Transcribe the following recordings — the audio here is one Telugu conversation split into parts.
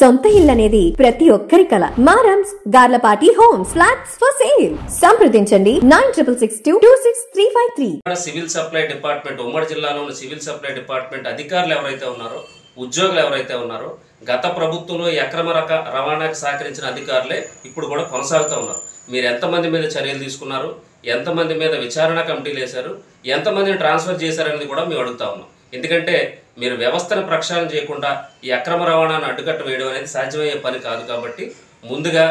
సొంత ఇల్లు అనేది ప్రతి ఒక్కరి కల. Marams Garlapati homes flats for sale. సంప్రదించండి 9662263353. సివిల్ సప్లై డిపార్ట్మెంట్ ఉమ్మడి జిల్లాలో ఉన్న సివిల్ సప్లై డిపార్ట్మెంట్ అధికారులు ఎవరైతే ఉన్నారో, ఉద్యోగులు ఎవరైతే ఉన్నారో, గత ప్రభుత్వంలో ఈ అక్రమ రవాణాకు సహకరించిన అధికారులే ఇప్పుడు కూడా కొనసాగుతూ ఉన్నారు. మీరు ఎంతమంది మీద చర్యలు తీసుకున్నారు, ఎంతమంది మీద విచారణ కమిటీలు వేశారు, ఎంతమందిని ట్రాన్స్ఫర్ చేశారనేది కూడా మేము అడుగుతా ఉన్నాం. ఎందుకంటే మీరు వ్యవస్థను ప్రక్షాళన చేయకుండా ఈ అక్రమ రవాణాను అడ్డుకట్ట వేయడం అనేది సాధ్యమయ్యే పని కాదు. కాబట్టి ముందుగా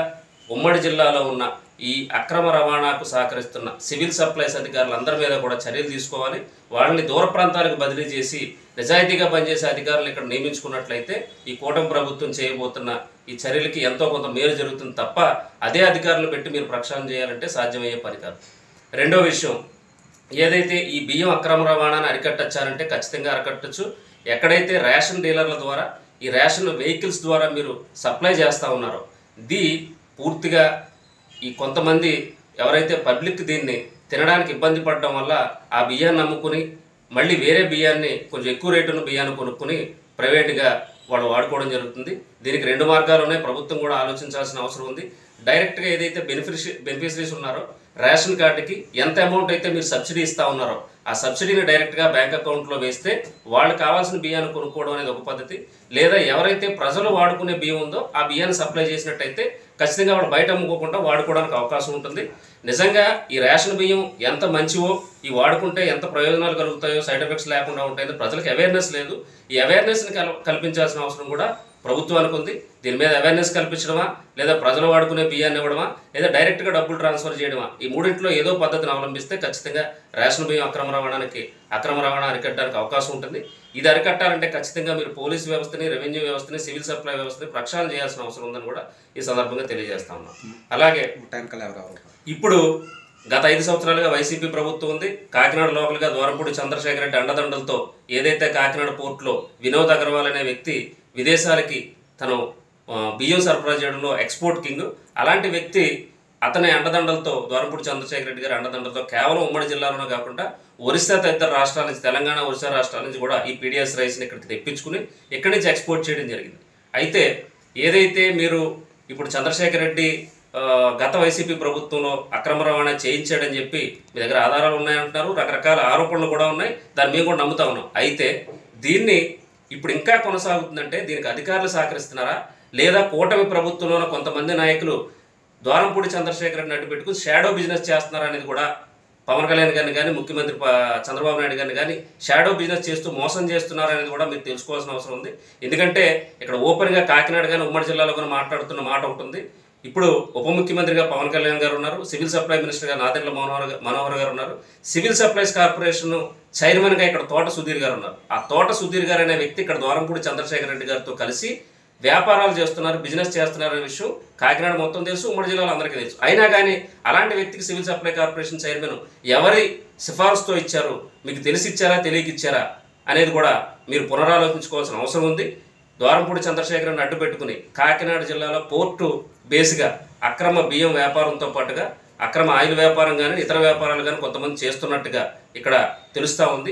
ఉమ్మడి జిల్లాలో ఉన్న ఈ అక్రమ రవాణాకు సహకరిస్తున్న సివిల్ సప్లైస్ అధికారులందరి మీద కూడా చర్యలు తీసుకోవాలి. వాళ్ళని దూర ప్రాంతాలకు బదిలీ చేసి నిజాయితీగా పనిచేసే అధికారులు ఇక్కడ నియమించుకున్నట్లయితే ఈ కూటమి ప్రభుత్వం చేయబోతున్న ఈ చర్యలకి ఎంతో కొంత మేలు జరుగుతుంది తప్ప అదే అధికారులు పెట్టి మీరు ప్రక్షాళన చేయాలంటే సాధ్యమయ్యే పని కాదు. రెండో విషయం, ఏదైతే ఈ బియ్యం అక్రమ రవాణాను అరికట్టచ్చారంటే ఖచ్చితంగా అరికట్టచ్చు. ఎక్కడైతే రేషన్ డీలర్ల ద్వారా ఈ రేషన్ వెహికల్స్ ద్వారా మీరు సప్లై చేస్తూ ఉన్నారో ఇది పూర్తిగా ఈ కొంతమంది ఎవరైతే పబ్లిక్ దీన్ని తినడానికి ఇబ్బంది పడడం వల్ల ఆ బియ్యాన్ని అమ్ముకుని మళ్ళీ వేరే బియ్యాన్ని కొంచెం ఎక్కువ రేటున్న బియ్యాన్ని కొనుక్కొని ప్రైవేట్గా వాళ్ళు వాడుకోవడం జరుగుతుంది. దీనికి రెండు మార్గాలు ఉన్నాయి. ప్రభుత్వం కూడా ఆలోచించాల్సిన అవసరం ఉంది. డైరెక్ట్గా ఏదైతే బెనిఫిషరీస్ ఉన్నారో రేషన్ కార్డుకి ఎంత అమౌంట్ అయితే మీరు సబ్సిడీ ఇస్తూ ఉన్నారో ఆ సబ్సిడీని డైరెక్ట్గా బ్యాంక్ అకౌంట్లో వేస్తే వాళ్ళు కావాల్సిన బియ్యాన్ని కొనుక్కోవడం అనేది ఒక పద్ధతి. లేదా ఎవరైతే ప్రజలు వాడుకునే బియ్యం ఉందో ఆ బియ్యాన్ని సప్లై చేసినట్టయితే ఖచ్చితంగా వాళ్ళు బయట అమ్ముకోకుండా వాడుకోవడానికి అవకాశం ఉంటుంది. నిజంగా ఈ రేషన్ బియ్యం ఎంత మంచివో, ఈ వాడుకుంటే ఎంత ప్రయోజనాలు కలుగుతాయో, సైడ్ ఎఫెక్ట్స్ లేకుండా ఉంటాయో ప్రజలకు అవేర్నెస్ లేదు. ఈ అవేర్నెస్ని కల్పించాల్సిన అవసరం కూడా ప్రభుత్వానికి ఉంది. దీని మీద అవేర్నెస్ కల్పించడమా, లేదా ప్రజలు వాడుకునే బియ్యాన్ని ఇవ్వడమా, లేదా డైరెక్ట్గా డబ్బులు ట్రాన్స్ఫర్ చేయడమా, ఈ మూడింటిలో ఏదో పద్ధతిని అవలంబిస్తే ఖచ్చితంగా రేషన్ బియ్యం అక్రమ రవాణా అరికట్టడానికి అవకాశం ఉంటుంది. ఇది అరికట్టాలంటే ఖచ్చితంగా మీరు పోలీసు వ్యవస్థని, రెవెన్యూ వ్యవస్థని, సివిల్ సప్లై వ్యవస్థని ప్రక్షాళన చేయాల్సిన అవసరం ఉందని కూడా ఈ సందర్భంగా తెలియజేస్తా ఉన్నాం. అలాగే ఇప్పుడు గత 5 సంవత్సరాలుగా వైసీపీ ప్రభుత్వం ఉంది. కాకినాడ లోకల్గా ద్వారంపూడి చంద్రశేఖర్ రెడ్డి అండదండలతో ఏదైతే కాకినాడ పోర్టులో వినోద్ అగర్వాల్ అనే వ్యక్తి విదేశాలకి తను బియ్యం సరఫరా చేయడంలో ఎక్స్పోర్ట్ కింగ్, అలాంటి వ్యక్తి అతని అండదండలతో ద్వారంపూడి చంద్రశేఖర్ రెడ్డి గారి అండదండలతో కేవలం ఉమ్మడి జిల్లాలోనే కాకుండా ఒరిస్సా తదితర రాష్ట్రాల నుంచి, తెలంగాణ, ఒరిస్సా రాష్ట్రాల నుంచి కూడా ఈ పీడిఎస్ రైస్ని ఇక్కడికి తెప్పించుకుని ఇక్కడి నుంచి ఎక్స్పోర్ట్ చేయడం జరిగింది. అయితే ఏదైతే మీరు ఇప్పుడు చంద్రశేఖర్ రెడ్డి గత వైసీపీ ప్రభుత్వంలో అక్రమ రవాణా చేయించాడని చెప్పి మీ దగ్గర ఆధారాలు ఉన్నాయంటున్నారు, రకరకాల ఆరోపణలు కూడా ఉన్నాయి, దాన్ని మేము కూడా నమ్ముతా ఉన్నాం. అయితే దీన్ని ఇప్పుడు ఇంకా కొనసాగుతుందంటే దీనికి అధికారులు సహకరిస్తున్నారా, లేదా కూటమి ప్రభుత్వంలో కొంతమంది నాయకులు ద్వారంపూడి చంద్రశేఖర్ రెడ్డిని అడ్డు పెట్టుకుని షాడో బిజినెస్ చేస్తున్నారా అనేది కూడా పవన్ కళ్యాణ్ గారిని కానీ, ముఖ్యమంత్రి చంద్రబాబు నాయుడు గారిని కానీ షాడో బిజినెస్ చేస్తూ మోసం చేస్తున్నారనేది కూడా మీరు తెలుసుకోవాల్సిన అవసరం ఉంది. ఎందుకంటే ఇక్కడ ఓపెన్గా కాకినాడ కానీ ఉమ్మడి జిల్లాలో కానీ మాట్లాడుతున్న మాట ఉంటుంది. ఇప్పుడు ఉప ముఖ్యమంత్రిగా పవన్ కళ్యాణ్ గారు ఉన్నారు, సివిల్ సప్లై మినిస్టర్గా నాదెండ్ల మనోహర్ గారు ఉన్నారు, సివిల్ సప్లైస్ కార్పొరేషన్ చైర్మన్గా ఇక్కడ తోట సుధీర్ గారు ఉన్నారు. ఆ తోట సుధీర్ గారు అనే వ్యక్తి ఇక్కడ ద్వారంపూడి చంద్రశేఖర్ రెడ్డి గారితో కలిసి వ్యాపారాలు చేస్తున్నారు, బిజినెస్ చేస్తున్నారు అనే విషయం కాకినాడ మొత్తం తెలుసు, ఉమ్మడి జిల్లాలో అందరికీ తెలుసు. అయినా కానీ అలాంటి వ్యక్తికి సివిల్ సప్లై కార్పొరేషన్ చైర్మన్ ఎవరి సిఫార్సుతో ఇచ్చారు, మీకు తెలిసి ఇచ్చారా, తెలియక ఇచ్చారా అనేది కూడా మీరు పునరాలోచించుకోవాల్సిన అవసరం ఉంది. ద్వారంపూడి చంద్రశేఖర్ని అడ్డు పెట్టుకుని కాకినాడ జిల్లాలో పోర్టు బేస్గా అక్రమ బియ్యం వ్యాపారంతో పాటుగా అక్రమ ఆయిల్ వ్యాపారం కానీ ఇతర వ్యాపారాలు కానీ కొంతమంది చేస్తున్నట్టుగా ఇక్కడ తెలుస్తూ ఉంది.